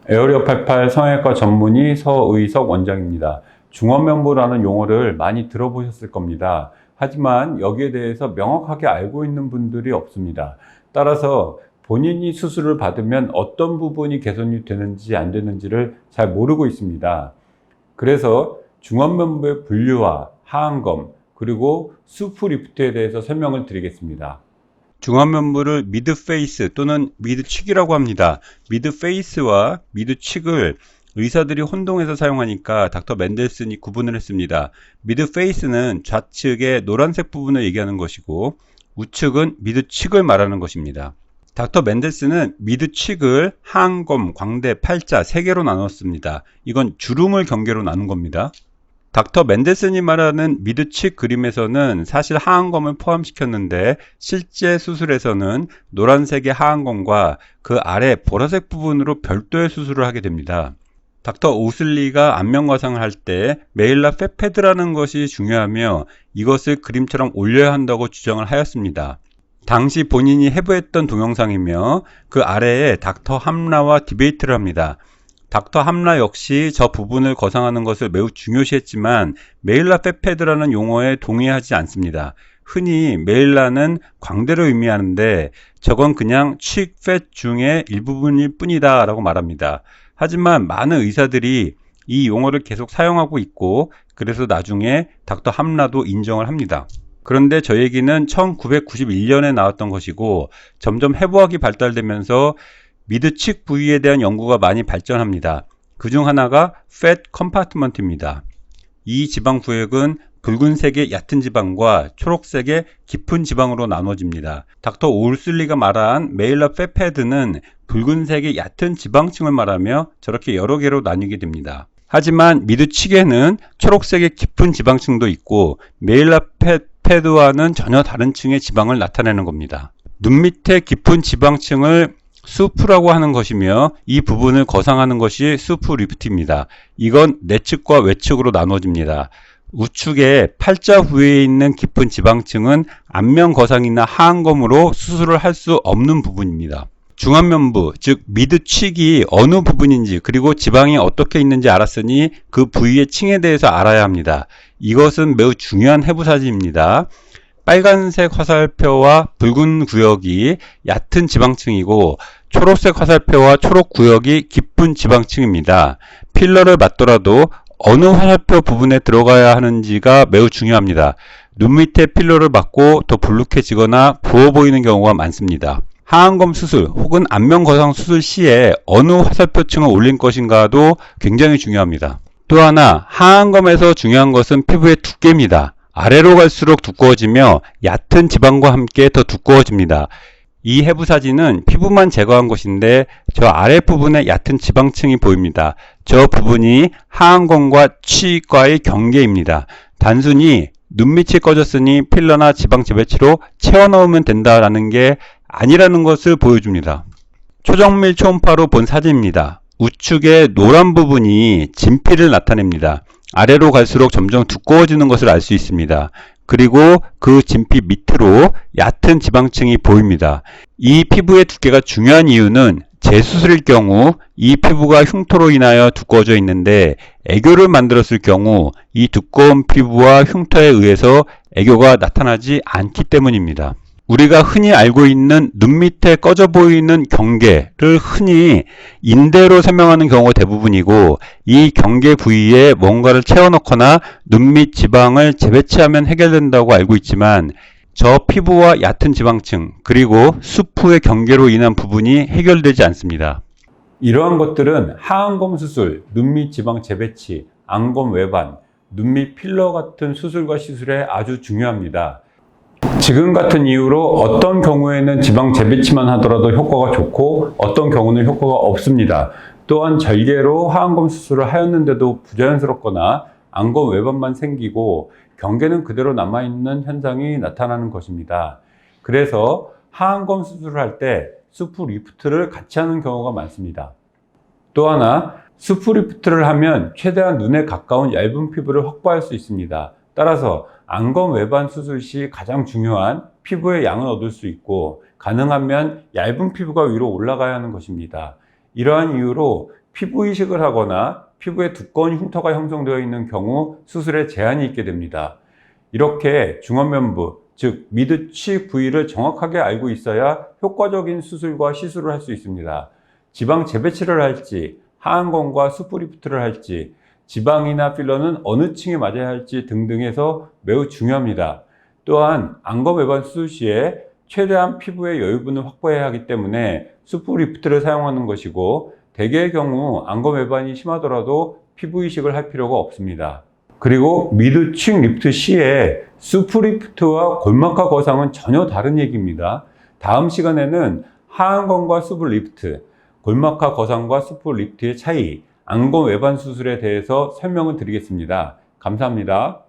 에어리어 88 성형외과 전문의 서의석 원장입니다. 중원면부라는 용어를 많이 들어보셨을 겁니다. 하지만 여기에 대해서 명확하게 알고 있는 분들이 없습니다. 따라서 본인이 수술을 받으면 어떤 부분이 개선이 되는지 안 되는지를 잘 모르고 있습니다. 그래서 중원면부의 분류와 하안검 그리고 수프리프트에 대해서 설명을 드리겠습니다. 중안면부를 미드페이스 또는 미드칙이라고 합니다. 미드페이스와 미드칙을 의사들이 혼동해서 사용하니까 닥터 맨델슨이 구분을 했습니다. 미드페이스는 좌측의 노란색 부분을 얘기하는 것이고 우측은 미드칙을 말하는 것입니다. 닥터 맨델슨은 미드칙을 하안검, 광대, 팔자 3개로 나눴습니다. 이건 주름을 경계로 나눈 겁니다. 닥터 맨델슨이 말하는 미드칙 그림에서는 사실 하안검을 포함시켰는데 실제 수술에서는 노란색의 하안검과 그 아래 보라색 부분으로 별도의 수술을 하게 됩니다. 닥터 오슬리가 안면과상을 할 때 메일라 페페드라는 것이 중요하며 이것을 그림처럼 올려야 한다고 주장을 하였습니다. 당시 본인이 해부했던 동영상이며 그 아래에 닥터 함라와 디베이트를 합니다. 닥터 함라 역시 저 부분을 거상하는 것을 매우 중요시했지만 메일라 페페드라는 용어에 동의하지 않습니다. 흔히 메일라는 광대를 의미하는데 저건 그냥 칙, 팻 중의 일부분일 뿐이다 라고 말합니다. 하지만 많은 의사들이 이 용어를 계속 사용하고 있고 그래서 나중에 닥터 함라도 인정을 합니다. 그런데 저 얘기는 1991년에 나왔던 것이고 점점 해부학이 발달되면서 미드칙 부위에 대한 연구가 많이 발전합니다. 그중 하나가 fat compartment입니다. 이 지방 구역은 붉은색의 얕은 지방과 초록색의 깊은 지방으로 나눠집니다. 닥터 올슬리가 말한 메일라 페페드는 붉은색의 얕은 지방층을 말하며 저렇게 여러 개로 나뉘게 됩니다. 하지만 미드칙에는 초록색의 깊은 지방층도 있고 메일라 페페드와는 전혀 다른 층의 지방을 나타내는 겁니다. 눈 밑에 깊은 지방층을 수프라고 하는 것이며 이 부분을 거상하는 것이 수프리프트입니다. 이건 내측과 외측으로 나눠집니다. 우측에 팔자 부위에 있는 깊은 지방층은 안면 거상이나 하안검으로 수술을 할 수 없는 부분입니다. 중안면부, 즉 미드칙이 어느 부분인지 그리고 지방이 어떻게 있는지 알았으니 그 부위의 층에 대해서 알아야 합니다. 이것은 매우 중요한 해부사진입니다. 빨간색 화살표와 붉은 구역이 얕은 지방층이고 초록색 화살표와 초록 구역이 깊은 지방층입니다. 필러를 맞더라도 어느 화살표 부분에 들어가야 하는지가 매우 중요합니다. 눈 밑에 필러를 맞고 더 불룩해지거나 부어 보이는 경우가 많습니다. 하안검 수술 혹은 안면 거상 수술 시에 어느 화살표층을 올린 것인가도 굉장히 중요합니다. 또 하나 하안검에서 중요한 것은 피부의 두께입니다. 아래로 갈수록 두꺼워지며 얕은 지방과 함께 더 두꺼워집니다. 이 해부사진은 피부만 제거한 것인데 저 아랫부분에 얕은 지방층이 보입니다. 저 부분이 하안검과 치과의 경계입니다. 단순히 눈밑이 꺼졌으니 필러나 지방 재배치로 채워 넣으면 된다라는 게 아니라는 것을 보여줍니다. 초정밀 초음파로 본 사진입니다. 우측의 노란 부분이 진피를 나타냅니다. 아래로 갈수록 점점 두꺼워지는 것을 알 수 있습니다. 그리고 그 진피 밑으로 얕은 지방층이 보입니다. 이 피부의 두께가 중요한 이유는 재수술일 경우 이 피부가 흉터로 인하여 두꺼워져 있는데 애교를 만들었을 경우 이 두꺼운 피부와 흉터에 의해서 애교가 나타나지 않기 때문입니다. 우리가 흔히 알고 있는 눈 밑에 꺼져 보이는 경계를 흔히 인대로 설명하는 경우가 대부분이고 이 경계 부위에 뭔가를 채워넣거나 눈 밑 지방을 재배치하면 해결된다고 알고 있지만 저 피부와 얕은 지방층 그리고 수프의 경계로 인한 부분이 해결되지 않습니다. 이러한 것들은 하안검 수술, 눈 밑 지방 재배치, 안검 외반, 눈 밑 필러 같은 수술과 시술에 아주 중요합니다. 지금 같은 이유로 어떤 경우에는 지방 재배치만 하더라도 효과가 좋고 어떤 경우는 효과가 없습니다. 또한 절개로 하안검 수술을 하였는데도 부자연스럽거나 안검 외반만 생기고 경계는 그대로 남아있는 현상이 나타나는 것입니다. 그래서 하안검 수술을 할 때 수프리프트를 같이 하는 경우가 많습니다. 또 하나 수프리프트를 하면 최대한 눈에 가까운 얇은 피부를 확보할 수 있습니다. 따라서 안검 외반 수술 시 가장 중요한 피부의 양을 얻을 수 있고 가능하면 얇은 피부가 위로 올라가야 하는 것입니다. 이러한 이유로 피부 이식을 하거나 피부에 두꺼운 흉터가 형성되어 있는 경우 수술에 제한이 있게 됩니다. 이렇게 중원면부, 즉 미드치 부위를 정확하게 알고 있어야 효과적인 수술과 시술을 할 수 있습니다. 지방 재배치를 할지, 하안검과 수프리프트를 할지, 지방이나 필러는 어느 층에 맞아야 할지 등등해서 매우 중요합니다. 또한 안검 외반 수술 시에 최대한 피부의 여유분을 확보해야 하기 때문에 수프리프트를 사용하는 것이고, 대개의 경우 안검 외반이 심하더라도 피부 이식을 할 필요가 없습니다. 그리고 미드층 리프트 시에 수프리프트와 골막하 거상은 전혀 다른 얘기입니다. 다음 시간에는 하안검과 수부 리프트, 골막하 거상과 수부 리프트의 차이, 안검 외반 수술에 대해서 설명을 드리겠습니다. 감사합니다.